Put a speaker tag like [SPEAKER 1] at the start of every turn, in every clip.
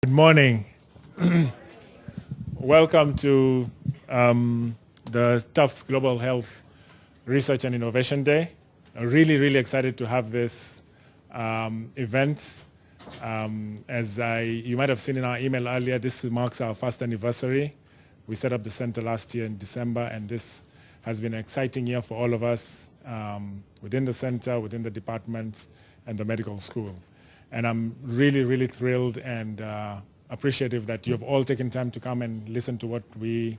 [SPEAKER 1] Good morning. Welcome to the Tufts Global Health Research and Innovation Day. I'm really excited to have this event. As you might have seen in our email earlier, this marks our first anniversary. We set up the center last year in December, and this has been an exciting year for all of us within the center, within the departments, and the medical school. And I'm really thrilled and appreciative that you've all taken time to come and listen to what we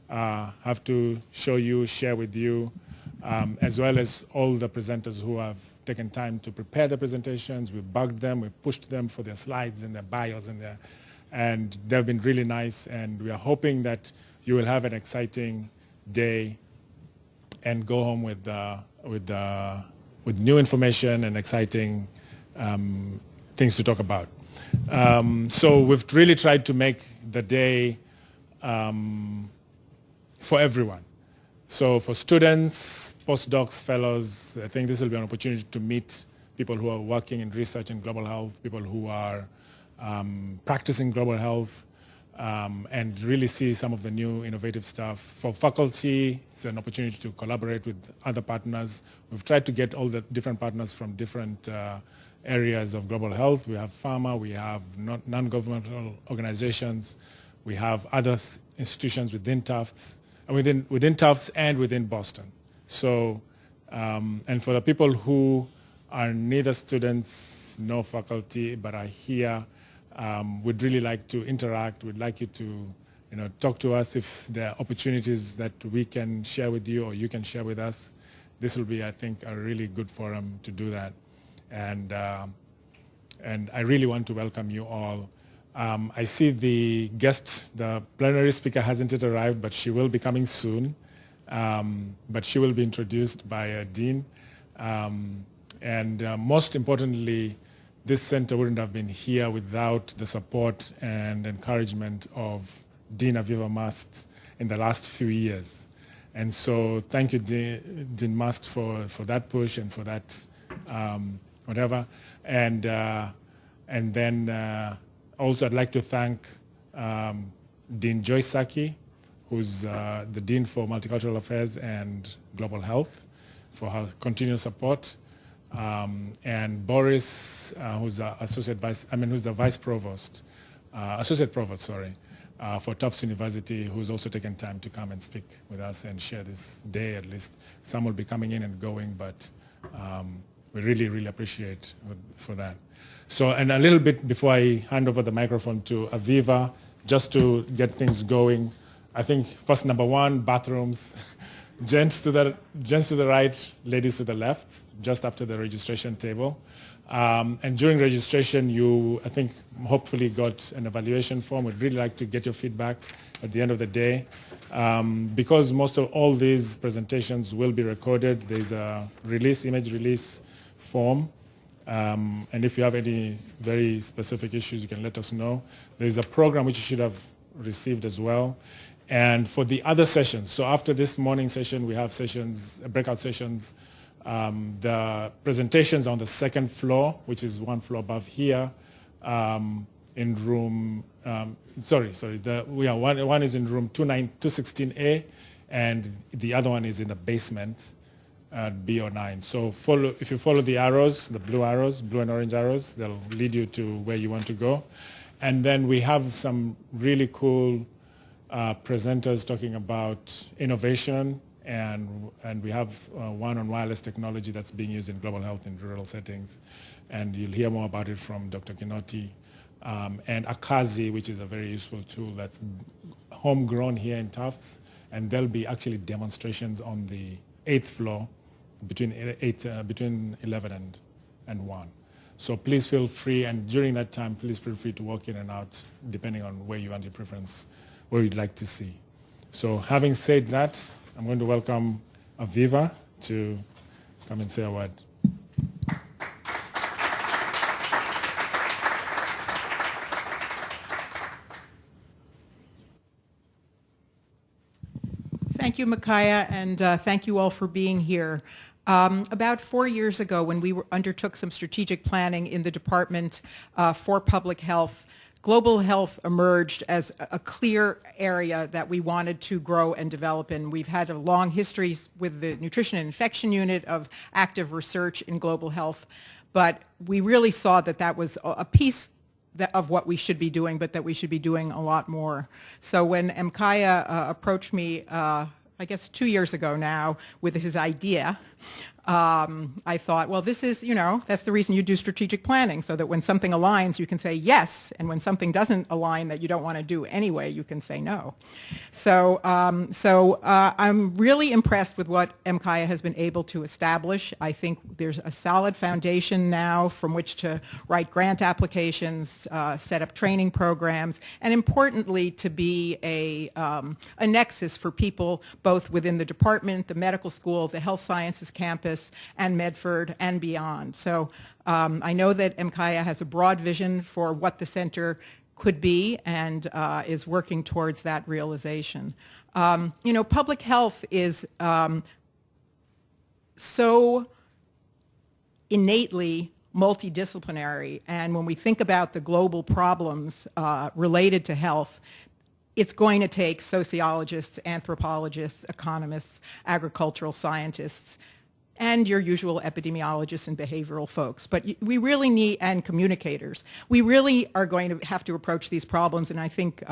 [SPEAKER 1] have to show you, share with you, as well as all the presenters who have taken time to prepare the presentations. We bugged them, we pushed them for their slides and their bios and they've been really nice, and we are hoping that you will have an exciting day and go home with new information and exciting things to talk about. So we've really tried to make the day for everyone. So for students, postdocs, fellows, I think this will be an opportunity to meet people who are working in research in global health, people who are practicing global health, and really see some of the new innovative stuff. For faculty, it's an opportunity to collaborate with other partners. We've tried to get all the different partners from different areas of global health. We have pharma, we have non-governmental organizations, we have other institutions within Tufts, within Tufts and within Boston. So, and for the people who are neither students nor faculty but are here, we'd really like to interact. We'd like you to, talk to us if there are opportunities that we can share with you or you can share with us. This will be, I think, a really good forum to do that. And I really want to welcome you all. I see the plenary speaker hasn't yet arrived, but she will be coming soon. But she will be introduced by a dean. Most importantly, this center wouldn't have been here without the support and encouragement of Dean Aviva Mast in the last few years. And so thank you, Dean Mast, for that push and for that whatever. And then also I'd like to thank Dean Joyce Sackey, who's the Dean for Multicultural Affairs and Global Health, for her continued support. And Boris, who's the Vice Provost, Associate Provost, sorry, for Tufts University, who's also taken time to come and speak with us and share this day at least. Some will be coming in and going, but we really appreciate for that. So, and a little bit before I hand over the microphone to Aviva, just to get things going, I think first, number one, bathrooms. Gents to the right, ladies to the left, just after the registration table. And during registration, you, I think, hopefully got an evaluation form. We'd really like to get your feedback at the end of the day. Because most of all these presentations will be recorded, there's a image release form. And if you have any very specific issues, you can let us know. There's a program which you should have received as well. And for the other sessions, so after this morning session, we have sessions, breakout sessions. The presentations on the second floor, which is one floor above here, in room, one is in room 216A, and the other one is in the basement at B09. So if you follow the arrows, the blue and orange arrows, they'll lead you to where you want to go. And then we have some really cool presenters talking about innovation, and we have one on wireless technology that's being used in global health in rural settings, and you'll hear more about it from Dr. Kinoti, and Akazi, which is a very useful tool that's homegrown here in Tufts, and there'll be actually demonstrations on the 8th floor between 11 and 1. So please feel free, and during that time, please feel free to walk in and out, depending on where you want your preference, where you'd like to see. So having said that, I'm going to welcome Aviva to come and say a word.
[SPEAKER 2] Thank you, Mkaya, and thank you all for being here. About 4 years ago, when we undertook some strategic planning in the Department for Public Health, global health emerged as a clear area that we wanted to grow and develop in. We've had a long history with the Nutrition and Infection Unit of active research in global health, but we really saw that that was a piece of what we should be doing, but that we should be doing a lot more. So when Mkaya approached me, I guess 2 years ago now, with his idea, I thought, well, this is, that's the reason you do strategic planning, so that when something aligns, you can say yes, and when something doesn't align that you don't want to do anyway, you can say no. So, I'm really impressed with what Mkaya has been able to establish. I think there's a solid foundation now from which to write grant applications, set up training programs, and importantly, to be a nexus for people both within the department, the medical school, the health sciences campus, and Medford and beyond. So I know that Mkaya has a broad vision for what the center could be and is working towards that realization. Public health is so innately multidisciplinary, and when we think about the global problems related to health, it's going to take sociologists, anthropologists, economists, agricultural scientists, and your usual epidemiologists and behavioral folks. But we really need, and communicators, we really are going to have to approach these problems, and I think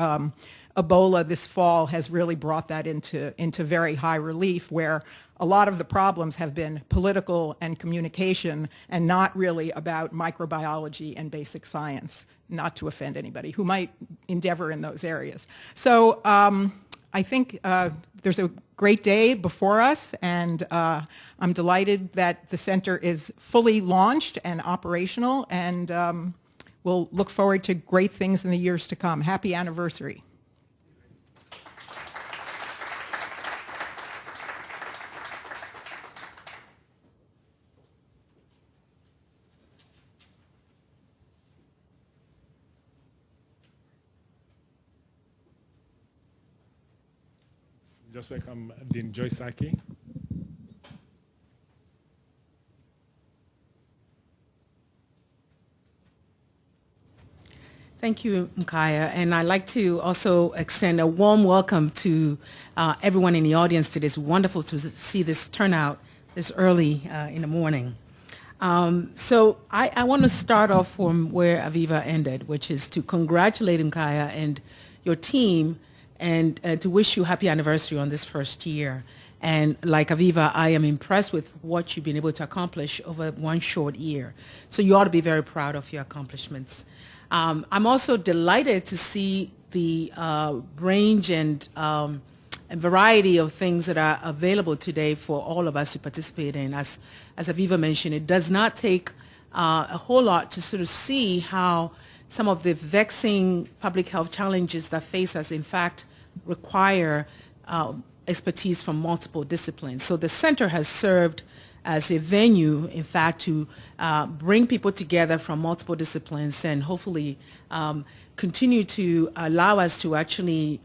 [SPEAKER 2] Ebola this fall has really brought that into very high relief, where a lot of the problems have been political and communication and not really about microbiology and basic science, not to offend anybody who might endeavor in those areas. So I think there's a great day before us, and I'm delighted that the center is fully launched and operational, and we'll look forward to great things in the years to come. Happy anniversary.
[SPEAKER 1] Just welcome Dean Joyce Sackey.
[SPEAKER 3] Thank you, Mkaya, and I'd like to also extend a warm welcome to everyone in the audience today. It's wonderful to see this turnout this early in the morning. So I want to start off from where Aviva ended, which is to congratulate Mkaya and your team and to wish you happy anniversary on this first year. And like Aviva, I am impressed with what you've been able to accomplish over one short year. So you ought to be very proud of your accomplishments. I'm also delighted to see the range and variety of things that are available today for all of us to participate in. As Aviva mentioned, it does not take a whole lot to sort of see how some of the vexing public health challenges that face us, in fact, require expertise from multiple disciplines. So the center has served as a venue, in fact, to bring people together from multiple disciplines and hopefully continue to allow us to actually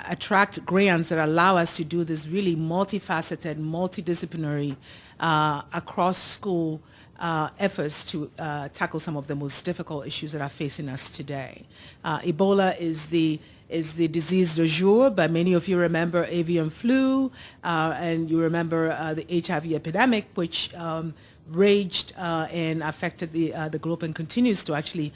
[SPEAKER 3] attract grants that allow us to do this really multifaceted, multidisciplinary, across school efforts to tackle some of the most difficult issues that are facing us today. Ebola is the disease du jour, but many of you remember avian flu, and you remember the HIV epidemic, which raged and affected the globe and continues to actually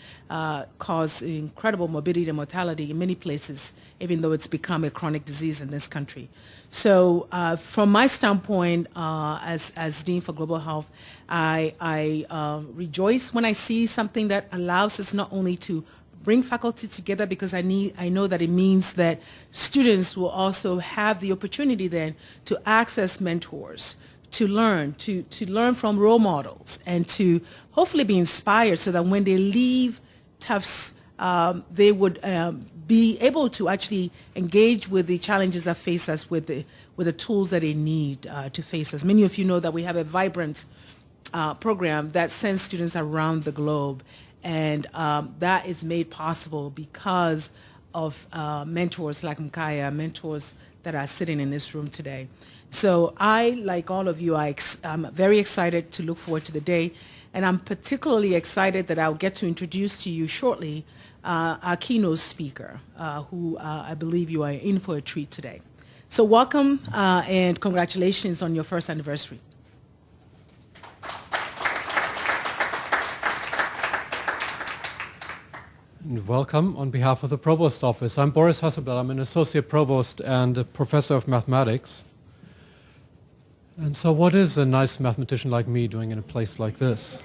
[SPEAKER 3] cause incredible morbidity and mortality in many places, even though it's become a chronic disease in this country. So from my standpoint, as Dean for Global Health, I rejoice when I see something that allows us not only to bring faculty together, because I know that it means that students will also have the opportunity then to access mentors, to learn from role models, and to hopefully be inspired so that when they leave Tufts, they would be able to actually engage with the challenges that face us with the tools that they need to face us. Many of you know that we have a vibrant program that sends students around the globe, and that is made possible because of mentors like Mkaya, mentors that are sitting in this room today. So I, like all of you, I'm very excited to look forward to the day, and I'm particularly excited that I'll get to introduce to you shortly our keynote speaker, who I believe you are in for a treat today. So welcome and congratulations on your first anniversary.
[SPEAKER 4] And welcome on behalf of the Provost Office. I'm Boris Hasselblatt. I'm an Associate Provost and a Professor of Mathematics. And so what is a nice mathematician like me doing in a place like this?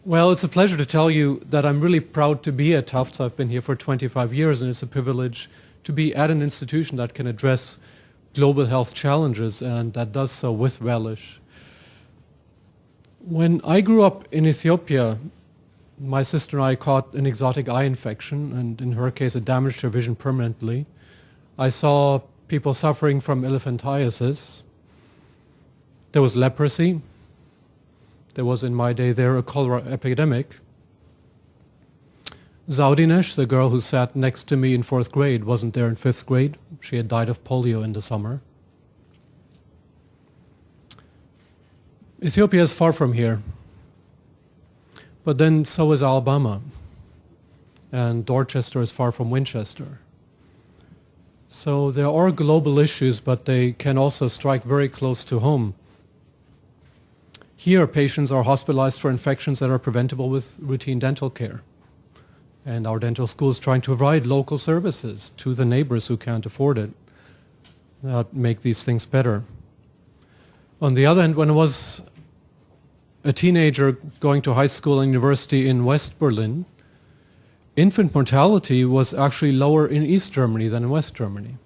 [SPEAKER 4] Well, it's a pleasure to tell you that I'm really proud to be at Tufts. I've been here for 25 years, and it's a privilege to be at an institution that can address global health challenges, and that does so with relish. When I grew up in Ethiopia, my sister and I caught an exotic eye infection, and in her case, it damaged her vision permanently. I saw people suffering from elephantiasis. There was leprosy. There was, in my day there, a cholera epidemic. Zaudinesh, the girl who sat next to me in 4th grade, wasn't there in 5th grade. She had died of polio in the summer. Ethiopia is far from here. But then so is Alabama. And Dorchester is far from Winchester. So there are global issues, but they can also strike very close to home. Here, patients are hospitalized for infections that are preventable with routine dental care. And our dental school is trying to provide local services to the neighbors who can't afford it, that make these things better. On the other hand, when I was a teenager going to high school and university in West Berlin, infant mortality was actually lower in East Germany than in West Germany.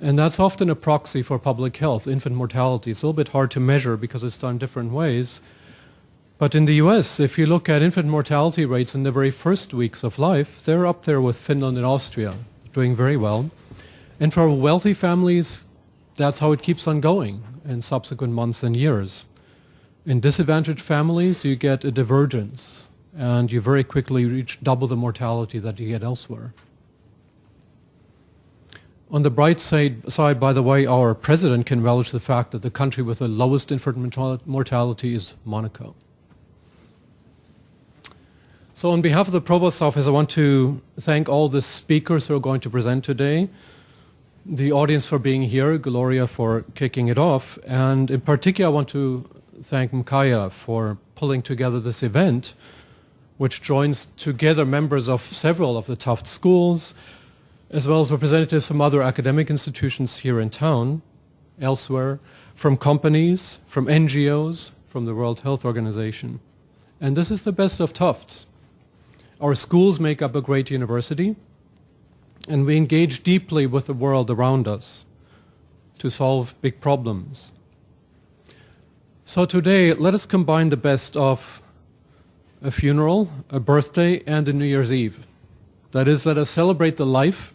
[SPEAKER 4] And that's often a proxy for public health, infant mortality. It's a little bit hard to measure because it's done different ways. But in the US, if you look at infant mortality rates in the very first weeks of life, they're up there with Finland and Austria, doing very well. And for wealthy families, that's how it keeps on going in subsequent months and years. In disadvantaged families, you get a divergence, and you very quickly reach double the mortality that you get elsewhere. On the bright side, by the way, our president can relish the fact that the country with the lowest infant mortality is Monaco. So on behalf of the Provost's Office, I want to thank all the speakers who are going to present today, the audience for being here, Gloria for kicking it off, and in particular I want to thank Mkaya for pulling together this event, which joins together members of several of the Tufts schools, as well as representatives from other academic institutions here in town, elsewhere, from companies, from NGOs, from the World Health Organization. And this is the best of Tufts. Our schools make up a great university, and we engage deeply with the world around us to solve big problems. So today, let us combine the best of a funeral, a birthday, and a New Year's Eve. That is, let us celebrate the life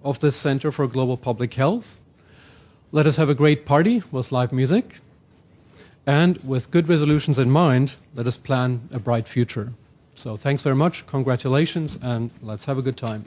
[SPEAKER 4] of this Center for Global Public Health. Let us have a great party with live music. And with good resolutions in mind, let us plan a bright future. So thanks very much, congratulations, and let's have a good time.